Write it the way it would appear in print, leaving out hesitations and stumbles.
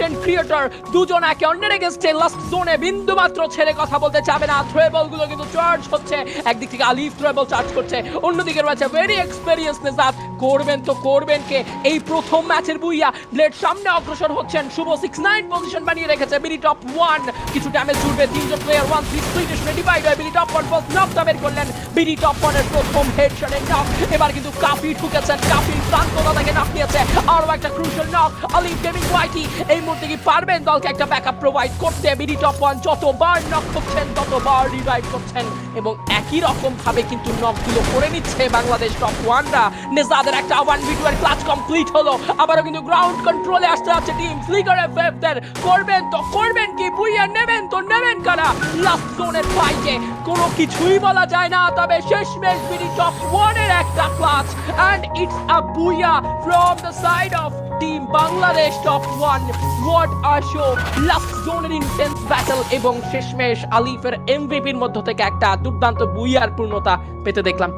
Content creator দুজন একে অন্যের এগেইনস্টে লাস্ট জোনে বিন্দু মাত্র ছেড়ে কথা বলতে চাবে না। থ্রো বলগুলো কিন্তু চার্জ হচ্ছে, একদিক থেকে আলিফ থ্রো বল চার্জ করছে, অন্যদিকে রয়েছে ভেরি এক্সপেরিয়েন্স নেজাদ। করবেন তো করবেন কে? এই প্রথম ম্যাচের বুইয়া ব্লেড সামনে অগ্রসর হচ্ছেন, শুভ 6-9 পজিশন বানিয়ে রেখেছে। বিডি টপ 1 কিছু ড্যামেজ জুড়বে, তিনজন প্লেয়ার 1-3 শুনে ডিভাইড হয়। বিডি টপ 1 ফার্স্ট নকটা বের করলেন, বিডি টপ 1 এর প্রথম হেডশটে নক। এবার কিন্তু কাফি ঠুকেছেন, কাফি প্রান্ততা থেকে নক নিয়েছে। আরও একটা ক্রুশাল নক। আলিফ গেমিং ওয়াইটি এই মুহূর্তে কি পারবেন দলকে একটা ব্যাকআপ প্রোভাইড করতে? বিডি টপ 1 যতবার নক করছেন ততবার রিভাইভ করছেন এবং একই রকম ভাবে কিন্তু নকগুলো করে নিচ্ছে বাংলাদেশ টপ 1রা। নেজাদের একটা 1v2 এর ক্লাচ কমপ্লিট হলো, আবারও কিন্তু গ্রাউন্ড কন্ট্রোলে আসতে যাচ্ছে টিম ফ্লিকার এফএফদের। করবেন তো করবেন কি? বুইয়া নেবেন তো নেবেন কারা? লাস্ট জোনের ফাইটে কোনো কিছুই বলা যায় না, তবে শেষমেশ বিডি টপ 1 এর একটা clutch and it's a booyah from the side of team Bangladesh top 1। What a show! Last জোনের ইন্টেন্স ব্যাটল এবং শেষমেশ আলিফের এমভিপির মধ্য থেকে একটা দুর্দান্ত বুইয়ার পূর্ণতা পেতে দেখলাম।